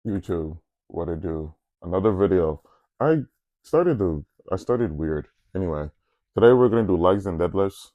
YouTube, what I do. Another video. I I started weird. Anyway, today we're gonna do legs and deadlifts.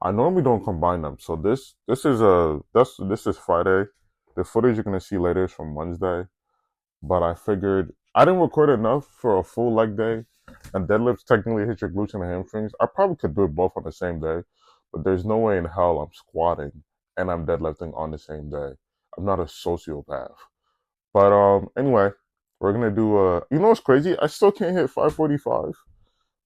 I normally don't combine them, so this is Friday. The footage you're gonna see later is from Wednesday, but I figured I didn't record enough for a full leg day, and deadlifts technically hit your glutes and hamstrings. I probably could do it both on the same day, but there's no way in hell I'm squatting and I'm deadlifting on the same day. I'm not a sociopath. But anyway, we're gonna do you know what's crazy? I still can't hit 545,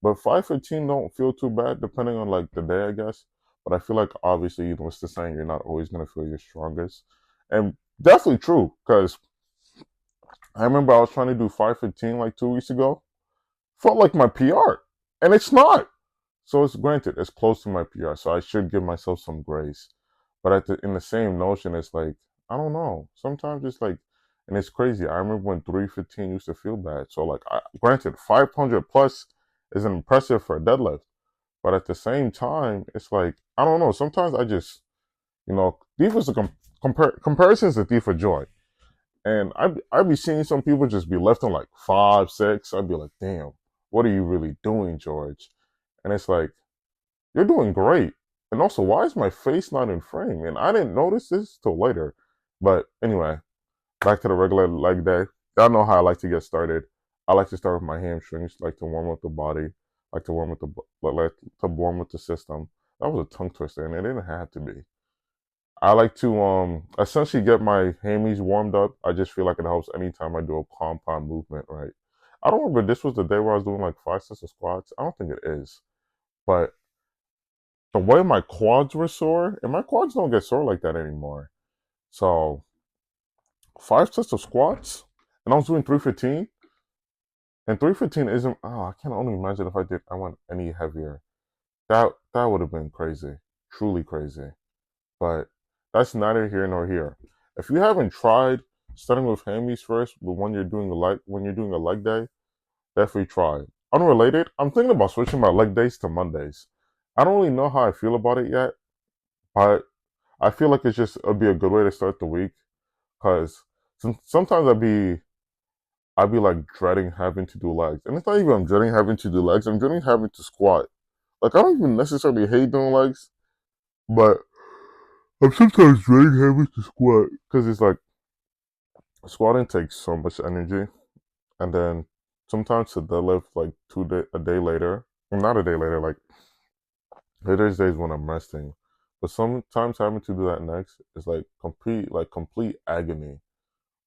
but 515 don't feel too bad depending on like the day, I guess. But I feel like obviously, what's the saying? You're not always gonna feel your strongest, and definitely true. Because I remember I was trying to do 515 like 2 weeks ago. Felt like my PR, and it's not. So it's granted, it's close to my PR, so I should give myself some grace. But in the same notion, it's like I don't know. Sometimes it's like, and it's crazy. I remember when 315 used to feel bad. So like, granted, 500 plus is impressive for a deadlift, but at the same time, it's like I don't know. Sometimes I just, thief is a comparison is a thief of joy. And I'd be seeing some people just be lifting like 5, 6. I'd be like, damn, what are you really doing, George? And it's like, you're doing great. And also, why is my face not in frame? And I didn't notice this till later. But anyway, back to the regular leg day. Y'all know how I like to get started. I like to start with my hamstrings, like to warm up the body, like to warm up the system. That was a tongue twister, and it didn't have to be. I like to essentially get my hammies warmed up. I just feel like it helps anytime I do a compound movement, right? I don't remember this was the day where I was doing like 5 sets of squats. I don't think it is. But the way my quads were sore, and my quads don't get sore like that anymore. So 5 sets of squats, and I was doing 315. And 315 isn't. Oh, I can only imagine if I went any heavier. That would have been crazy, truly crazy. But that's neither here nor here. If you haven't tried starting with hammies first, but when you're doing a leg day, definitely try. Unrelated, I'm thinking about switching my leg days to Mondays. I don't really know how I feel about it yet, but I feel like it'd be a good way to start the week. Cause sometimes I'd be like dreading having to do legs, and it's not even I'm dreading having to do legs. I'm dreading having to squat. Like I don't even necessarily hate doing legs, but I'm sometimes dreading having to squat because it's like squatting takes so much energy, and then sometimes to deadlift like a day later, well, not a day later, like there's days when I'm resting, but sometimes having to do that next is like complete agony.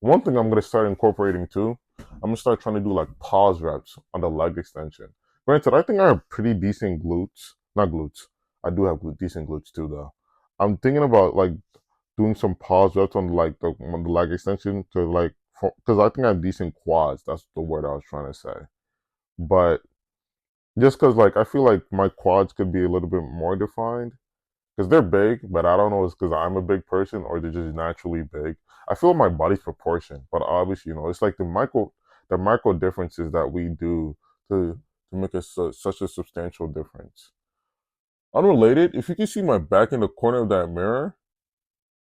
One thing I'm gonna start incorporating too, I'm gonna start trying to do like pause reps on the leg extension. Granted, I think I have pretty decent glutes, not glutes. I do have decent glutes too, though. I'm thinking about like doing some pause reps on the leg extension to like because I think I have decent quads. That's the word I was trying to say. But just because like I feel like my quads could be a little bit more defined because they're big, but I don't know if it's because I'm a big person or they're just naturally big. I feel my body's proportion, but obviously, it's like the micro differences that we do to make such a substantial difference. Unrelated, if you can see my back in the corner of that mirror,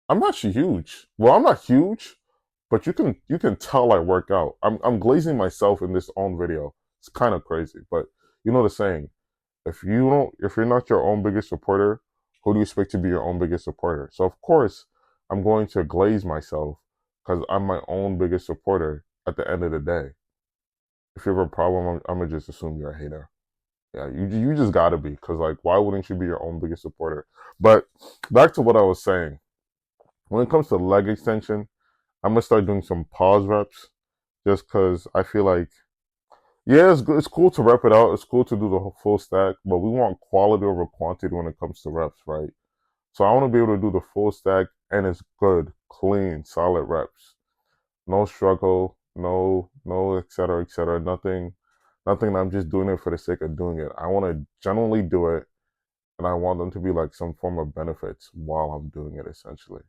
I'm actually huge. Well, I'm not huge, but you can tell I work out. I'm glazing myself in this own video. It's kind of crazy, but you know the saying: if you're not your own biggest supporter, who do you expect to be your own biggest supporter? So of course, I'm going to glaze myself because I'm my own biggest supporter at the end of the day. If you have a problem, I'm gonna just assume you're a hater. Yeah, you just gotta be because like why wouldn't you be your own biggest supporter? But back to what I was saying. When it comes to leg extension, I'm gonna start doing some pause reps just because I feel like yeah, it's good. It's cool to rep it out. It's cool to do the full stack, but we want quality over quantity when it comes to reps, right? So I want to be able to do the full stack and it's good, clean, solid reps. No struggle, no, et cetera. Nothing. I'm just doing it for the sake of doing it. I want to genuinely do it, and I want them to be like some form of benefits while I'm doing it. Essentially,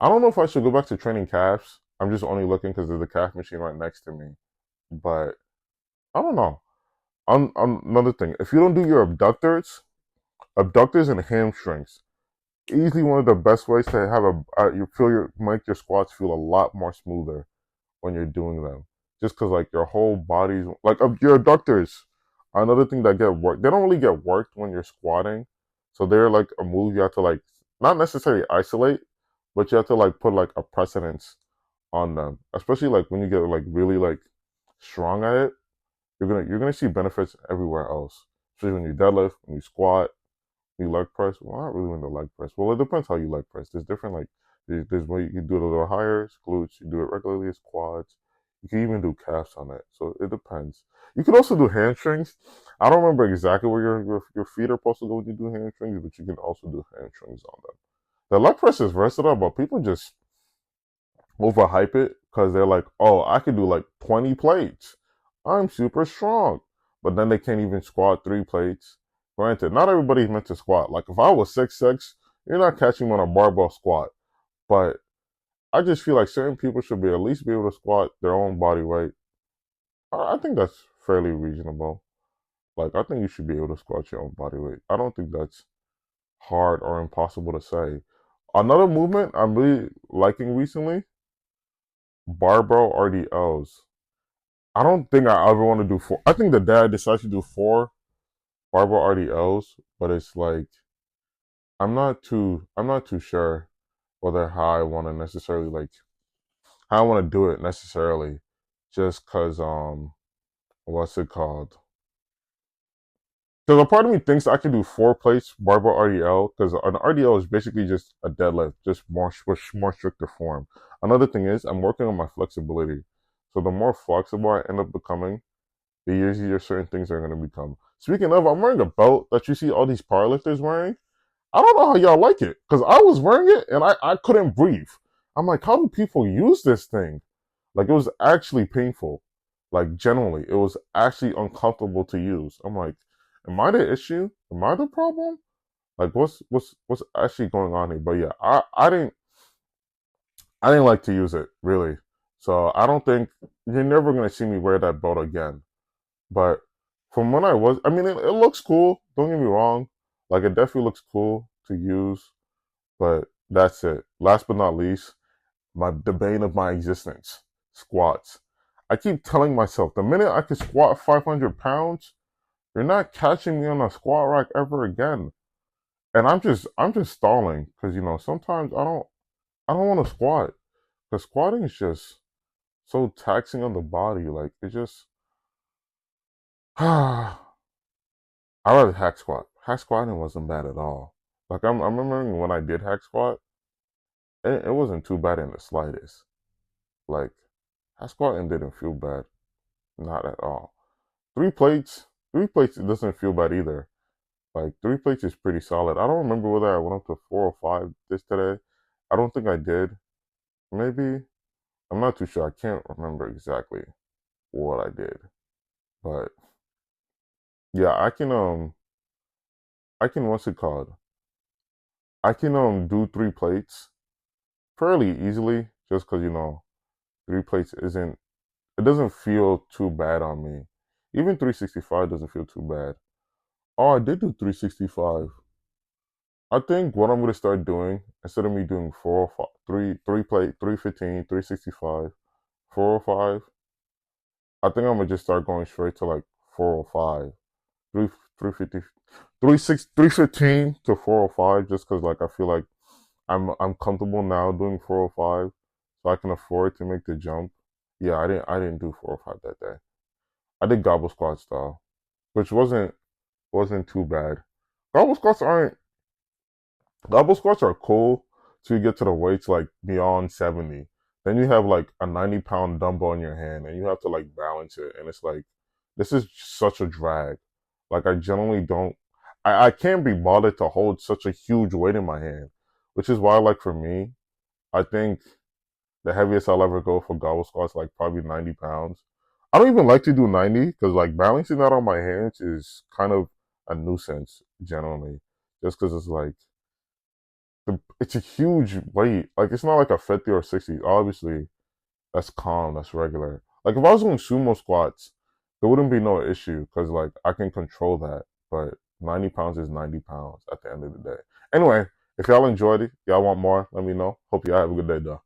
I don't know if I should go back to training calves. I'm just only looking because there's a calf machine right next to me, but I don't know. Another thing, if you don't do your abductors and hamstrings, easily one of the best ways to have you make your squats feel a lot more smoother. when you're doing them, just because like your whole body's like your adductors. Another thing that get worked, they don't really get worked when you're squatting, so they're like a move you have to like not necessarily isolate, but you have to like put like a precedence on them, especially like when you get like really like strong at it. You're gonna see benefits everywhere else, especially when you deadlift, when you squat, you leg press. Well, not really when the leg press. Well, it depends how you leg press. There's different like there's way you can do it a little higher, glutes. You do it regularly as quads. You can even do calves on it. So it depends. You can also do hamstrings. I don't remember exactly where your feet are supposed to go when you do hamstrings, but you can also do hamstrings on them. The leg press is versatile, but people just overhype it because they're like, oh, I could do like 20 plates. I'm super strong. But then they can't even squat 3 plates. Granted, not everybody's meant to squat. Like if I was 6'6", you're not catching me on a barbell squat. But I just feel like certain people should be at least be able to squat their own body weight. I think that's fairly reasonable. Like I think you should be able to squat your own body weight. I don't think that's hard or impossible to say. Another movement I'm really liking recently, barbell RDLs. I don't think I ever want to do four. I think the day I decide to do 4 barbell RDLs, but it's like I'm not too sure whether how I want to necessarily like how I want to do it necessarily, just cause what's it called? Because a part of me thinks I can do 4 plates barbell RDL because an RDL is basically just a deadlift, just more stricter form. Another thing is I'm working on my flexibility, so the more flexible I end up becoming, the easier certain things are going to become. Speaking of, I'm wearing a belt that you see all these powerlifters wearing. I don't know how y'all like it because I was wearing it and I couldn't breathe. I'm like, how do people use this thing? Like, it was actually painful. Like, genuinely, it was actually uncomfortable to use. I'm like, am I the issue? Am I the problem? Like, what's actually going on here? But yeah, I didn't like to use it really. So I don't think you're never gonna see me wear that belt again. But from when I was, I mean, it looks cool. Don't get me wrong. Like, it definitely looks cool to use. But that's it. Last but not least, the bane of my existence, squats. I keep telling myself, the minute I can squat 500 pounds, you're not catching me on a squat rack ever again. And I'm just stalling because sometimes I don't want to squat because squatting is just so taxing on the body. Like it just I rather hack squat. Hack squatting wasn't bad at all. Like I'm remembering when I did hack squat, it wasn't too bad in the slightest. Like hack squatting didn't feel bad, not at all. 3 plates, 3 plates it doesn't feel bad either. Like 3 plates is pretty solid. I don't remember whether I went up to 4 or 5 this today. I don't think I did. Maybe I'm not too sure. I can't remember exactly what I did, but yeah, I can what's it called? I can do 3 plates fairly easily just because 3 plates isn't it doesn't feel too bad on me. Even 365 doesn't feel too bad. Oh, I did do 365. I think what I'm gonna start doing instead of me doing 405, 3 plate, 315, 365, 405, I think I'm gonna just start going straight to like 405, 3 350, 315 to 405 just because like I feel like I'm comfortable now doing 405, so I can afford to make the jump. Yeah, I didn't do 405 that day. I did gobble squats though, which wasn't too bad. Gobble squats aren't Gobble squats are cool till you get to the weights like beyond 70. Then you have like a 90-pound dumbbell in your hand and you have to like balance it. And it's like, this is such a drag. Like, I generally don't, I can't be bothered to hold such a huge weight in my hand, which is why, like, for me, I think the heaviest I'll ever go for gobble squats, like, probably 90 pounds. I don't even like to do 90 because, like, balancing that on my hands is kind of a nuisance generally. Just because it's like, it's a huge weight. Like it's not like a 50 or 60. Obviously, that's calm. That's regular. Like if I was doing sumo squats, there wouldn't be no issue because like I can control that. But 90 pounds is 90 pounds at the end of the day. Anyway, if y'all enjoyed it, y'all want more, let me know. Hope y'all have a good day, though.